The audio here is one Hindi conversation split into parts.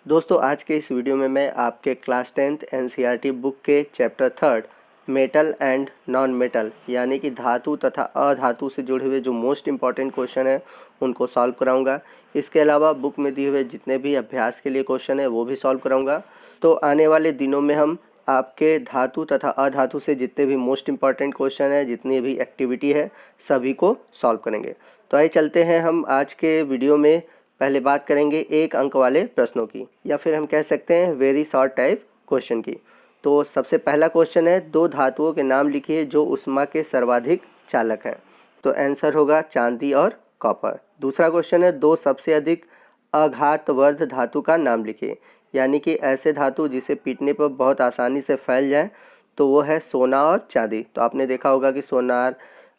दोस्तों आज के इस वीडियो में मैं आपके क्लास 10th एनसीईआरटी बुक के chapter 3 metal and non metal यानी कि धातु तथा अधातु से जुड़े हुए जो मोस्ट इम्पॉर्टेंट क्वेश्चन है उनको सॉल्व कराऊंगा। इसके अलावा बुक में दिए हुए जितने भी अभ्यास के लिए क्वेश्चन है वो भी सॉल्व कराऊंगा। तो आने वाले दिनों में हम आपके धातु तथा अधातु से जितने भी मोस्ट इम्पॉर्टेंट क्वेश्चन है, जितनी भी एक्टिविटी है, सभी को सॉल्व करेंगे। तो आइए चलते हैं हम आज के वीडियो में। पहले बात करेंगे एक अंक वाले प्रश्नों की, या फिर हम कह सकते हैं वेरी शॉर्ट टाइप क्वेश्चन की। तो सबसे पहला क्वेश्चन है, दो धातुओं के नाम लिखिए जो उष्मा के सर्वाधिक चालक हैं। तो आंसर होगा चांदी और कॉपर। दूसरा क्वेश्चन है, दो सबसे अधिक अघातवर्ध धातु का नाम लिखिए, यानी कि ऐसे धातु जिसे पीटने पर बहुत आसानी से फैल जाए। तो वो है सोना और चांदी। तो आपने देखा होगा कि सोनार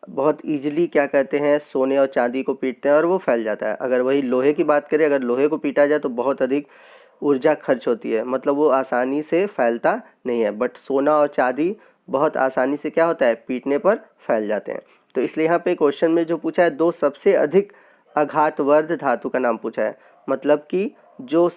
बहुत ईजिली क्या कहते हैं, सोने और चांदी को पीटते हैं और वो फैल जाता है। अगर वही लोहे की बात करें, अगर लोहे को पीटा जाए तो बहुत अधिक ऊर्जा खर्च होती है, मतलब वो आसानी से फैलता नहीं है। बट सोना और चांदी बहुत आसानी से क्या होता है, पीटने पर फैल जाते हैं। तो इसलिए यहाँ पे क्वेश्चन में जो पूछा है, दो सबसे अधिक आघातवर्ध धातु का नाम पूछा है, मतलब कि जो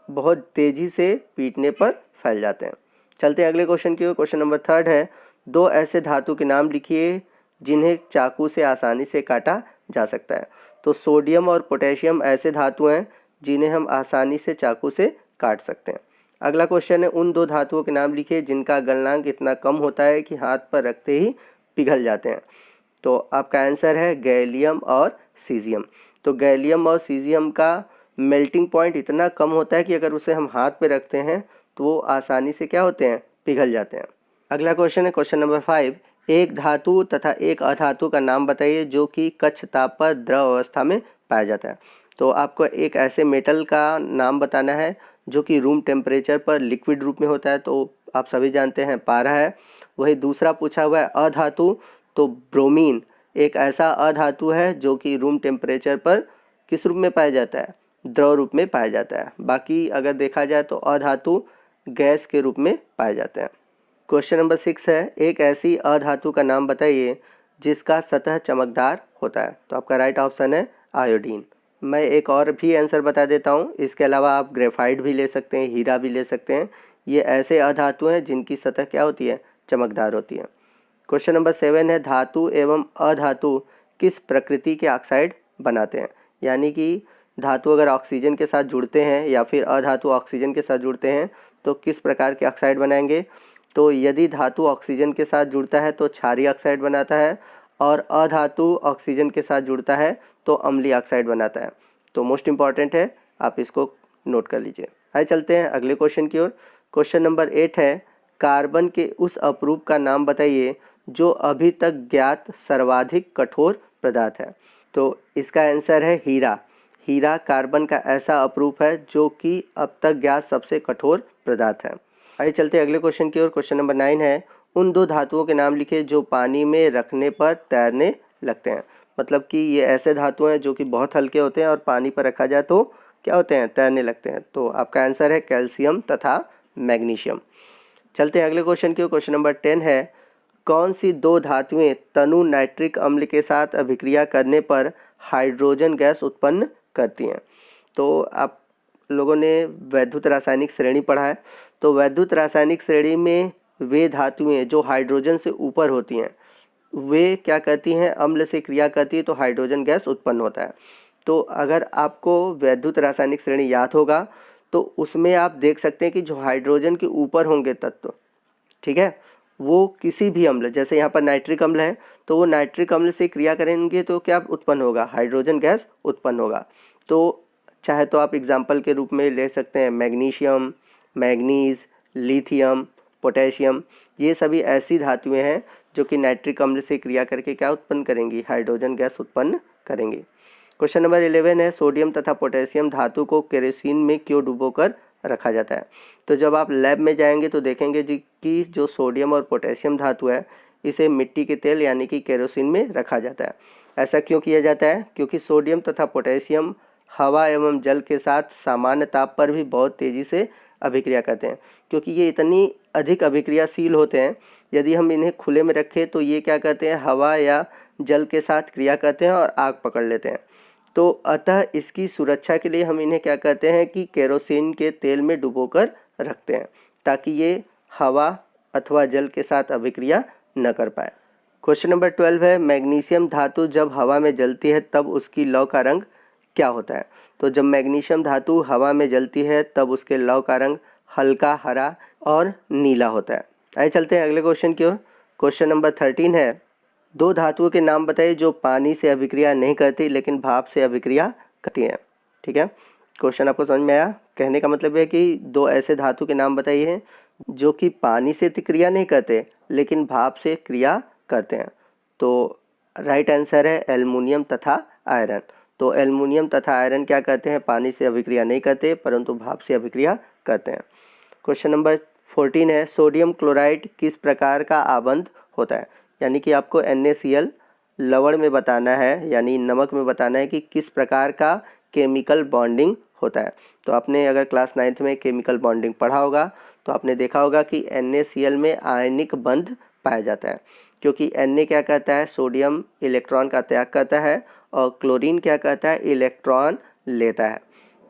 बहुत तेज़ी से पीटने पर फैल जाते हैं। चलते हैं अगले क्वेश्चन की ओर। क्वेश्चन नंबर 3 है, दो ऐसे धातु के नाम लिखिए जिन्हें चाकू से आसानी से काटा जा सकता है। तो सोडियम और पोटेशियम ऐसे धातु हैं जिन्हें हम आसानी से चाकू से काट सकते हैं। अगला क्वेश्चन है, उन दो धातुओं के नाम लिखिए जिनका गलनांक इतना कम होता है कि हाथ पर रखते ही पिघल जाते हैं। तो आपका आंसर है गैलियम और सीजियम। तो गैलियम और सीजियम का मेल्टिंग पॉइंट इतना कम होता है कि अगर उसे हम हाथ पे रखते हैं तो वो आसानी से क्या होते हैं, पिघल जाते हैं। अगला क्वेश्चन है क्वेश्चन नंबर 5, एक धातु तथा एक अधातु का नाम बताइए जो कि कक्ष ताप पर द्रव अवस्था में पाया जाता है। तो आपको एक ऐसे मेटल का नाम बताना है जो कि रूम टेम्परेचर पर लिक्विड रूप में होता है। तो आप सभी जानते हैं पारा है। वही दूसरा पूछा हुआ है अधातु, तो ब्रोमीन एक ऐसा अधातु है जो कि रूम टेम्परेचर पर किस रूप में पाया जाता है, द्रव रूप में पाया जाता है। बाकी अगर देखा जाए तो अधातु गैस के रूप में पाए जाते हैं। क्वेश्चन नंबर 6 है, एक ऐसी अधातु का नाम बताइए जिसका सतह चमकदार होता है। तो आपका राइट ऑप्शन है आयोडीन। मैं एक और भी आंसर बता देता हूँ, इसके अलावा आप ग्रेफाइट भी ले सकते हैं, हीरा भी ले सकते हैं। ये ऐसे अधातु हैं जिनकी सतह क्या होती है, चमकदार होती है। क्वेश्चन नंबर 7 है, धातु एवं अधातु किस प्रकृति के ऑक्साइड बनाते हैं। यानी कि धातु अगर ऑक्सीजन के साथ जुड़ते हैं या फिर अधातु ऑक्सीजन के साथ जुड़ते हैं तो किस प्रकार के ऑक्साइड बनाएंगे। तो यदि धातु ऑक्सीजन के साथ जुड़ता है तो क्षारीय ऑक्साइड बनाता है, और अधातु ऑक्सीजन के साथ जुड़ता है तो अम्लीय ऑक्साइड बनाता है। तो मोस्ट इम्पॉर्टेंट है, आप इसको नोट कर लीजिए। आइए चलते हैं अगले क्वेश्चन की ओर। क्वेश्चन नंबर 8 है, कार्बन के उस अपरूप का नाम बताइए जो अभी तक ज्ञात सर्वाधिक कठोर पदार्थ है। तो इसका आंसर है हीरा। हीरा कार्बन का ऐसा अपरूप है जो कि अब तक ज्ञात सबसे कठोर पदार्थ है। आइए चलते हैं अगले क्वेश्चन की ओर। क्वेश्चन नंबर 9 है, उन दो धातुओं के नाम लिखिए जो पानी में रखने पर तैरने लगते हैं। मतलब कि ये ऐसे धातु हैं जो कि बहुत हल्के होते हैं और पानी पर रखा जाए तो क्या होते हैं, तैरने लगते हैं। तो आपका आंसर है कैल्शियम तथा मैग्नीशियम। चलते हैं अगले क्वेश्चन की ओर। क्वेश्चन नंबर 10 है, कौन सी दो धातुएं तनु नाइट्रिक अम्ल के साथ अभिक्रिया करने पर हाइड्रोजन गैस उत्पन्न करती हैं। तो आप लोगों ने वैद्युत रासायनिक श्रेणी पढ़ा है। तो वैद्युत रासायनिक श्रेणी में वे धातुएं जो हाइड्रोजन से ऊपर होती हैं वे क्या करती हैं, अम्ल से क्रिया करती है तो हाइड्रोजन गैस उत्पन्न होता है। तो अगर आपको वैद्युत रासायनिक श्रेणी याद होगा तो उसमें आप देख सकते हैं कि जो हाइड्रोजन के ऊपर होंगे तत्व, ठीक है, वो किसी भी अम्ल, जैसे यहाँ पर नाइट्रिक अम्ल है तो वो नाइट्रिक अम्ल से क्रिया करेंगे तो क्या उत्पन्न होगा, हाइड्रोजन गैस उत्पन्न होगा। तो चाहे तो आप एग्जाम्पल के रूप में ले सकते हैं मैग्नीशियम, मैग्नीज, लिथियम, पोटेशियम। ये सभी ऐसी धातुएं हैं जो कि नाइट्रिक अम्ल से क्रिया करके क्या उत्पन्न करेंगी, हाइड्रोजन गैस उत्पन्न करेंगी। क्वेश्चन नंबर 11 है, सोडियम तथा पोटेशियम धातु को केरोसिन में क्यों डुबोकर रखा जाता है। तो जब आप लैब में जाएंगे तो देखेंगे जी कि जो सोडियम और पोटेशियम धातु है इसे मिट्टी के तेल यानी कि केरोसिन में रखा जाता है। ऐसा क्यों किया जाता है, क्योंकि सोडियम तथा पोटेशियम हवा एवं जल के साथ सामान्य ताप पर भी बहुत तेज़ी से अभिक्रिया करते हैं। क्योंकि ये इतनी अधिक अभिक्रियाशील होते हैं, यदि हम इन्हें खुले में रखें तो ये क्या करते हैं, हवा या जल के साथ क्रिया करते हैं और आग पकड़ लेते हैं। तो अतः इसकी सुरक्षा के लिए हम इन्हें क्या कहते हैं कि केरोसिन के तेल में डुबोकर रखते हैं ताकि ये हवा अथवा जल के साथ अभिक्रिया न कर पाए। क्वेश्चन नंबर 12 है, मैग्नीशियम धातु जब हवा में जलती है तब उसकी लौ का रंग क्या होता है? तो जब मैग्नीशियम धातु हवा में जलती है तब उसके लौ का रंग हल्का हरा और नीला होता है। आइए चलते हैं अगले क्वेश्चन की ओर। क्वेश्चन नंबर 13 है, दो धातुओं के नाम बताइए जो पानी से अभिक्रिया नहीं करती लेकिन भाप से अभिक्रिया करती हैं। ठीक है, क्वेश्चन आपको समझ में आया? कहने का मतलब है कि दो ऐसे धातु के नाम बताइए जो कि पानी से क्रिया नहीं करते लेकिन भाप से क्रिया करते हैं। तो राइट आंसर है एल्युमिनियम तथा आयरन। तो एल्युमिनियम तथा आयरन क्या करते हैं? पानी से अभिक्रिया नहीं करते परंतु भाप से अभिक्रिया करते हैं। क्वेश्चन नंबर 14 है, सोडियम क्लोराइड किस प्रकार का आबंध होता है? यानी कि आपको NaCl लवण में बताना है, यानी नमक में बताना है कि किस प्रकार का केमिकल बॉन्डिंग होता है। तो आपने अगर क्लास 9th में केमिकल बॉन्डिंग पढ़ा होगा तो आपने देखा होगा कि NaCl में आयनिक बंध पाया जाता है, क्योंकि Na क्या कहता है? सोडियम इलेक्ट्रॉन का त्याग करता है और क्लोरीन क्या कहता है? इलेक्ट्रॉन लेता है।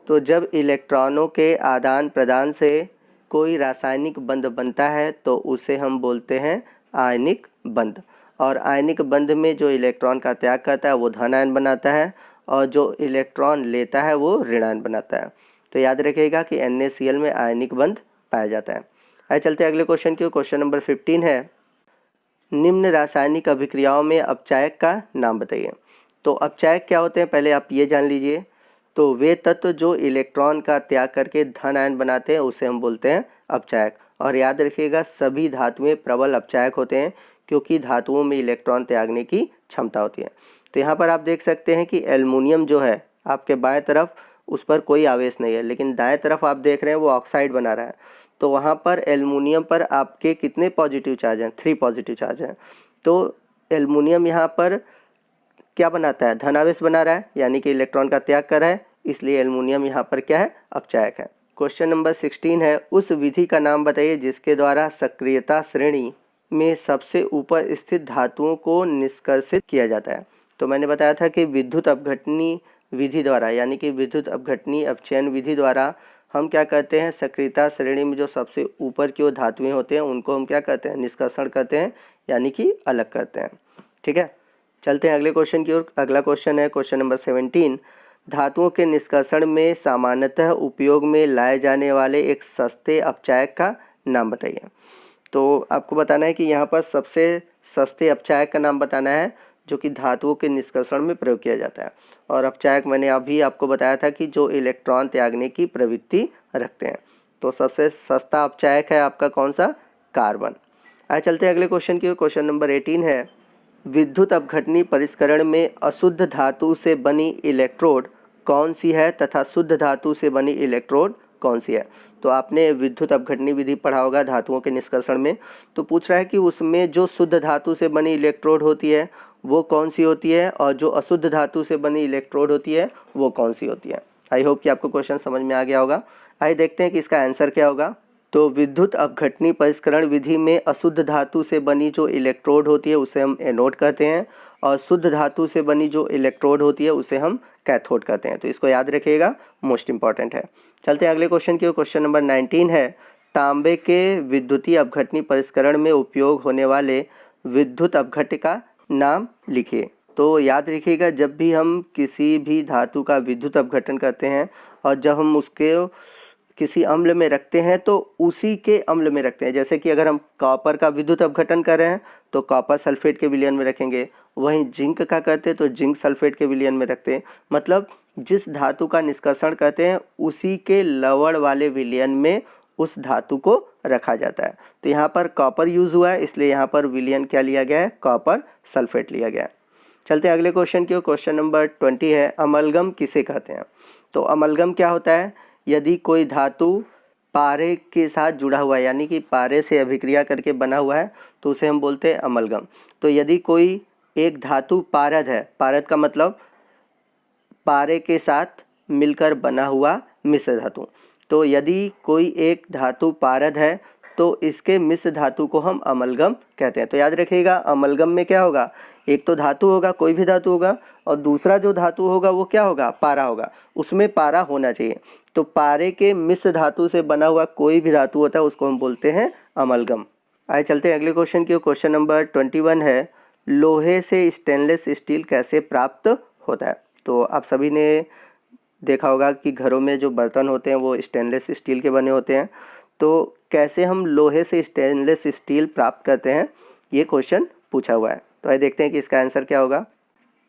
तो जब इलेक्ट्रॉनों के आदान प्रदान से कोई रासायनिक बंध बनता है तो उसे हम बोलते हैं आयनिक बंध। और आयनिक बंध में जो इलेक्ट्रॉन का त्याग करता है वो धन आयन बनाता है और जो इलेक्ट्रॉन लेता है वो ऋण आयन बनाता है। तो याद रखिएगा कि NaCl में आयनिक बंध पाया जाता है। आइए चलते हैं अगले क्वेश्चन की। क्वेश्चन नंबर 15 है, निम्न रासायनिक अभिक्रियाओं में अपचायक का नाम बताइए। तो अपचायक क्या होते हैं पहले आप ये जान लीजिए। तो वे तत्व जो इलेक्ट्रॉन का त्याग करके धन आयन बनाते हैं उसे हम बोलते हैं अपचायक। और याद रखिएगा सभी धातुएं प्रबल अपचायक होते हैं क्योंकि धातुओं में इलेक्ट्रॉन त्यागने की क्षमता होती है। तो यहाँ पर आप देख सकते हैं कि एल्युमिनियम जो है आपके बाएं तरफ उस पर कोई आवेश नहीं है, लेकिन दाएं तरफ आप देख रहे हैं वो ऑक्साइड बना रहा है। तो वहाँ पर एल्युमिनियम पर आपके कितने पॉजिटिव चार्ज हैं? 3 पॉजिटिव चार्ज हैं। तो एल्युमिनियम यहाँ पर क्या बनाता है? धनावेश बना रहा है, यानी कि इलेक्ट्रॉन का त्याग कर रहा है, इसलिए एल्युमिनियम यहाँ पर क्या है? अपचायक है। क्वेश्चन नंबर 16 है, उस विधि का नाम बताइए जिसके द्वारा सक्रियता श्रेणी में सबसे ऊपर स्थित धातुओं को निष्कर्षित किया जाता है। तो मैंने बताया था कि विद्युत अपघटनी विधि द्वारा, यानी कि विद्युत अपघटनी अपचयन विधि द्वारा हम क्या करते हैं? सक्रियता श्रेणी में जो सबसे ऊपर की ओर धातुएं होते हैं उनको हम क्या करते हैं? निष्कर्षण करते हैं, यानी कि अलग करते हैं। ठीक है, चलते हैं अगले क्वेश्चन की ओर। अगला क्वेश्चन है क्वेश्चन नंबर 17, धातुओं के निष्कर्षण में सामान्यतः उपयोग में लाए जाने वाले एक सस्ते अपचायक का नाम बताइए। तो आपको बताना है कि यहाँ पर सबसे सस्ते अपचायक का नाम बताना है जो कि धातुओं के निष्कर्षण में प्रयोग किया जाता है। और अपचायक मैंने अभी आपको बताया था कि जो इलेक्ट्रॉन त्यागने की प्रवृत्ति रखते हैं। तो सबसे सस्ता अपचायक है आपका कौन सा? कार्बन। आइए चलते हैं अगले क्वेश्चन की ओर। क्वेश्चन नंबर 18 है, विद्युत अपघटनी परिष्करण में अशुद्ध धातु से बनी इलेक्ट्रोड कौन सी है तथा शुद्ध धातु से बनी इलेक्ट्रोड कौन सी है? तो आपने विद्युत अपघटनी विधि पढ़ा होगा धातुओं के निष्कर्षण में। तो पूछ रहा है कि उसमें जो शुद्ध धातु से बनी इलेक्ट्रोड होती है वो कौन सी होती है और जो अशुद्ध धातु से बनी इलेक्ट्रोड होती है वो कौन सी होती है। आई होप कि आपको क्वेश्चन समझ में आ गया होगा। आइए देखते हैं कि इसका आंसर क्या होगा। तो विद्युत अपघटनी परिष्करण विधि में अशुद्ध धातु से बनी जो इलेक्ट्रोड होती है उसे हम एनोड कहते हैं और शुद्ध धातु से बनी जो इलेक्ट्रोड होती है उसे हम कैथोड कहते हैं। तो इसको याद रखिएगा, मोस्ट इंपॉर्टेंट है। चलते हैं अगले क्वेश्चन की ओर। क्वेश्चन नंबर 19 है, तांबे के विद्युतीय अपघटनी परिष्करण में उपयोग होने वाले विद्युत अपघट्य का नाम लिखिए। तो याद रखिएगा जब भी हम किसी भी धातु का विद्युत अपघटन करते हैं और जब हम उसके किसी अम्ल में रखते हैं तो उसी के अम्ल में रखते हैं। जैसे कि अगर हम कॉपर का विद्युत अपघटन कर रहे हैं तो कॉपर सल्फेट के विलयन में रखेंगे, वहीं जिंक का करते हैं तो जिंक सल्फेट के विलयन में रखते हैं। मतलब जिस धातु का निष्कर्षण करते हैं उसी के लवण वाले विलयन में उस धातु को रखा जाता है। तो यहाँ पर कॉपर यूज हुआ है इसलिए यहाँ पर विलयन क्या लिया गया है? कॉपर सल्फेट लिया गया है। चलते हैं अगले क्वेश्चन की ओर। क्वेश्चन नंबर 20 है, अमलगम किसे कहते हैं? तो अमलगम क्या होता है? यदि कोई धातु पारे के साथ जुड़ा हुआ है, यानी कि पारे से अभिक्रिया करके बना हुआ है तो उसे हम बोलते हैं अमलगम। तो यदि कोई एक धातु पारद है, पारद का मतलब पारे के साथ मिलकर बना हुआ मिश्र धातु। तो यदि कोई एक धातु पारद है तो इसके मिश्र धातु को हम अमलगम कहते हैं। तो याद रखिएगा, अमलगम में क्या होगा, एक तो धातु होगा, कोई भी धातु होगा, और दूसरा जो धातु होगा वो क्या होगा, पारा होगा, उसमें पारा होना चाहिए। तो पारे के मिश्र धातु से बना हुआ कोई भी धातु होता है उसको हम बोलते हैं अमलगम। आइए चलते हैं अगले क्वेश्चन की। क्वेश्चन नंबर 21 है, लोहे से स्टेनलेस स्टील कैसे प्राप्त होता है। तो आप सभी ने देखा होगा कि घरों में जो बर्तन होते हैं वो स्टेनलेस स्टील के बने होते हैं। तो कैसे हम लोहे से स्टेनलेस स्टील प्राप्त करते हैं, ये क्वेश्चन पूछा हुआ है। तो आइए देखते हैं कि इसका आंसर क्या होगा।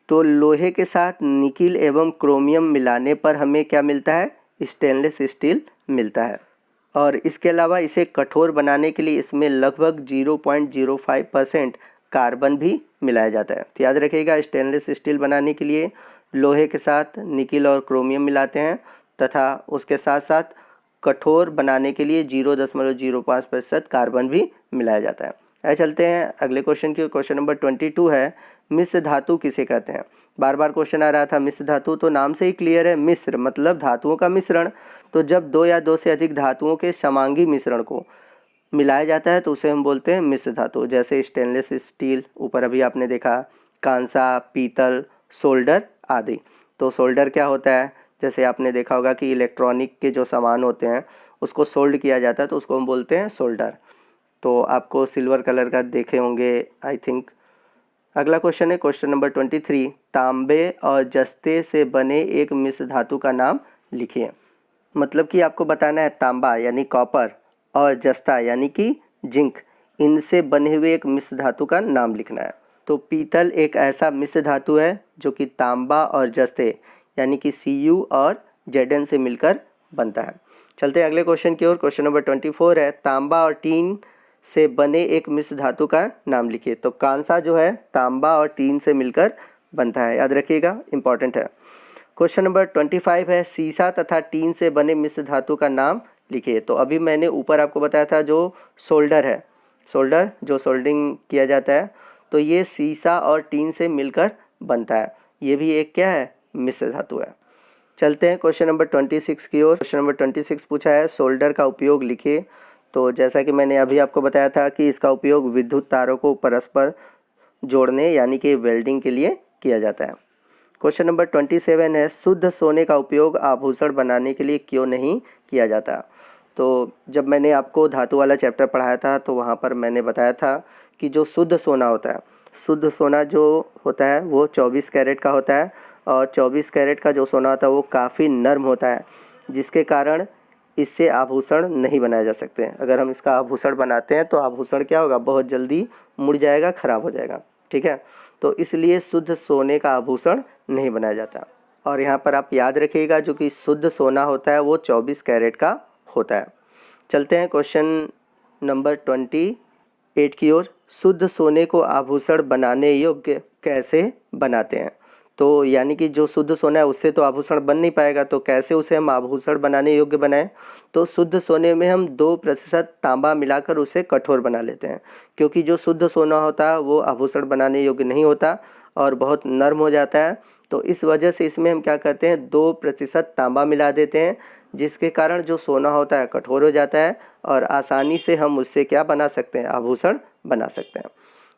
तो लोहे के साथ निकिल एवं क्रोमियम मिलाने पर हमें क्या मिलता है, स्टेनलेस स्टील मिलता है। और इसके अलावा इसे कठोर बनाने के लिए इसमें लगभग 0.05% कार्बन भी मिलाया जाता है। तो याद रखिएगा, स्टेनलेस स्टील बनाने के लिए लोहे के साथ निकिल और क्रोमियम मिलाते हैं तथा उसके साथ साथ कठोर बनाने के लिए 0.05% कार्बन भी मिलाया जाता है। आइए चलते हैं अगले क्वेश्चन की। क्वेश्चन नंबर 22 है, मिश्र धातु किसे कहते हैं। बार बार क्वेश्चन आ रहा था मिश्र धातु, तो नाम से ही क्लियर है, मिश्र मतलब धातुओं का मिश्रण। तो जब दो या दो से अधिक धातुओं के समांगी मिश्रण को मिलाया जाता है तो उसे हम बोलते हैं मिश्र धातु। जैसे स्टेनलेस स्टील, ऊपर अभी आपने देखा, कांसा, पीतल, सोल्डर आदि। तो सोल्डर क्या होता है, जैसे आपने देखा होगा कि इलेक्ट्रॉनिक के जो सामान होते हैं उसको सोल्ड किया जाता है तो उसको हम बोलते हैं सोल्डर। तो आपको सिल्वर कलर का देखे होंगे आई थिंक। अगला क्वेश्चन है क्वेश्चन नंबर 23, तांबे और जस्ते से बने एक मिश्र धातु का नाम लिखिए। मतलब कि आपको बताना है तांबा यानी कॉपर और जस्ता यानी कि जिंक, इनसे बने हुए एक मिश्र धातु का नाम लिखना है। तो पीतल एक ऐसा मिश्र धातु है जो कि तांबा और जस्ते यानी कि Cu और Zn से मिलकर बनता है। चलते हैं अगले क्वेश्चन की ओर। क्वेश्चन नंबर 24 है, तांबा और टीन से बने एक मिश्र धातु का नाम लिखिए। तो कांसा जो है तांबा और टीन से मिलकर बनता है, याद रखिएगा, इंपॉर्टेंट है। क्वेश्चन नंबर 25 है, सीसा तथा टीन से बने मिश्र धातु का नाम लिखिए। तो अभी मैंने ऊपर आपको बताया था जो सोल्डर है, सोल्डर जो सोल्डिंग किया जाता है, तो ये सीसा और टीन से मिलकर बनता है। ये भी एक क्या है, मिश्र धातु है। चलते हैं क्वेश्चन नंबर 26 की ओर। क्वेश्चन नंबर 26 पूछा है, सोल्डर का उपयोग लिखिए। तो जैसा कि मैंने अभी आपको बताया था कि इसका उपयोग विद्युत तारों को परस्पर जोड़ने यानी कि वेल्डिंग के लिए किया जाता है। क्वेश्चन नंबर 27 है, शुद्ध सोने का उपयोग आभूषण बनाने के लिए क्यों नहीं किया जाता। तो जब मैंने आपको धातु वाला चैप्टर पढ़ाया था तो वहाँ पर मैंने बताया था कि जो शुद्ध सोना होता है, शुद्ध सोना जो होता है वो 24 कैरेट का होता है। और 24 कैरेट का जो सोना होता है वो काफ़ी नर्म होता है, जिसके कारण इससे आभूषण नहीं बनाए जा सकते। अगर हम इसका आभूषण बनाते हैं तो आभूषण क्या होगा, बहुत जल्दी मुड़ जाएगा, ख़राब हो जाएगा। ठीक है, तो इसलिए शुद्ध सोने का आभूषण नहीं बनाया जाता। और यहाँ पर आप याद रखिएगा, जो कि शुद्ध सोना होता है वो 24 कैरेट का होता है। चलते हैं क्वेश्चन नंबर 28 की ओर। शुद्ध सोने को आभूषण बनाने योग्य कैसे बनाते हैं। तो यानी कि जो शुद्ध सोना है उससे तो आभूषण बन नहीं पाएगा, तो कैसे उसे हम आभूषण बनाने योग्य बनाएं। तो शुद्ध सोने में हम 2% तांबा मिलाकर उसे कठोर बना लेते हैं, क्योंकि जो शुद्ध सोना होता है वो आभूषण बनाने योग्य नहीं होता और बहुत नर्म हो जाता है। तो इस वजह से इसमें हम क्या करते हैं, 2% तांबा मिला देते हैं, जिसके कारण जो सोना होता है कठोर हो जाता है और आसानी से हम उससे क्या बना सकते हैं, आभूषण बना सकते हैं।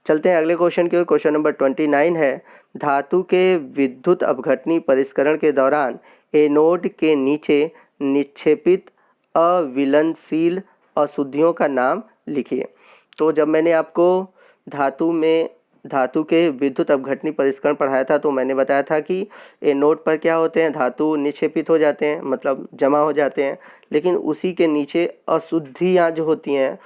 चलते हैं अगले क्वेश्चन की ओर। क्वेश्चन नंबर 29 है, धातु के विद्युत अपघटनी परिष्करण के दौरान एनोड के नीचे निक्षेपित अविलनशील अशुद्धियों का नाम लिखिए। तो जब मैंने आपको धातु के विद्युत अपघटनी परिष्करण पढ़ाया था तो मैंने बताया था कि एनोड पर क्या होते हैं, धातु निक्षेपित हो जाते हैं, मतलब जमा हो जाते हैं, लेकिन उसी के नीचे अशुद्धियाँ जो होती हैं,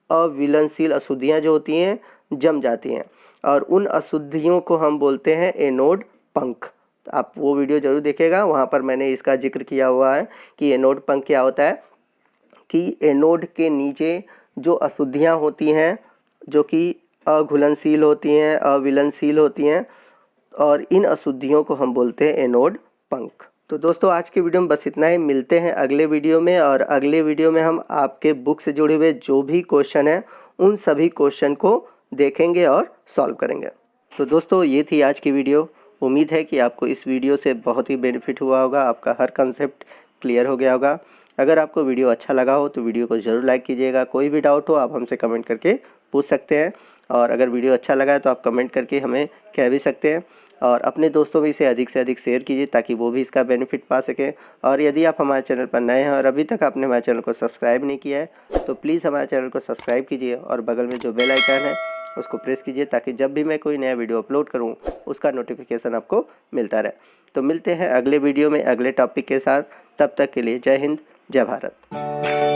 अविलनशील अशुद्धियाँ जो होती हैं जम जाती हैं, और उन अशुद्धियों को हम बोलते हैं एनोड पंख। आप वो वीडियो जरूर देखिएगा, वहाँ पर मैंने इसका जिक्र किया हुआ है कि एनोड पंख क्या होता है। कि एनोड के नीचे जो अशुद्धियाँ होती हैं, जो कि अघुलनशील होती हैं, अविलनशील होती हैं, और इन अशुद्धियों को हम बोलते हैं एनोड पंख। तो दोस्तों आज के वीडियो में बस इतना ही। मिलते हैं अगले वीडियो में, और अगले वीडियो में हम आपके बुक से जुड़े हुए जो भी क्वेश्चन हैं उन सभी क्वेश्चन को देखेंगे और सॉल्व करेंगे। तो दोस्तों ये थी आज की वीडियो। उम्मीद है कि आपको इस वीडियो से बहुत ही बेनिफिट हुआ होगा, आपका हर कंसेप्ट क्लियर हो गया होगा। अगर आपको वीडियो अच्छा लगा हो तो वीडियो को ज़रूर लाइक कीजिएगा। कोई भी डाउट हो आप हमसे कमेंट करके पूछ सकते हैं, और अगर वीडियो अच्छा लगा है तो आप कमेंट करके हमें कह भी सकते हैं। और अपने दोस्तों में इसे अधिक से अधिक शेयर कीजिए ताकि वो भी इसका बेनिफिट पा सकें। और यदि आप हमारे चैनल पर नए हैं और अभी तक आपने हमारे चैनल को सब्सक्राइब नहीं किया है तो प्लीज़ हमारे चैनल को सब्सक्राइब कीजिए और बगल में जो बेल आइकन है उसको प्रेस कीजिए ताकि जब भी मैं कोई नया वीडियो अपलोड करूं उसका नोटिफिकेशन आपको मिलता रहे। तो मिलते हैं अगले वीडियो में अगले टॉपिक के साथ। तब तक के लिए जय हिंद, जय भारत।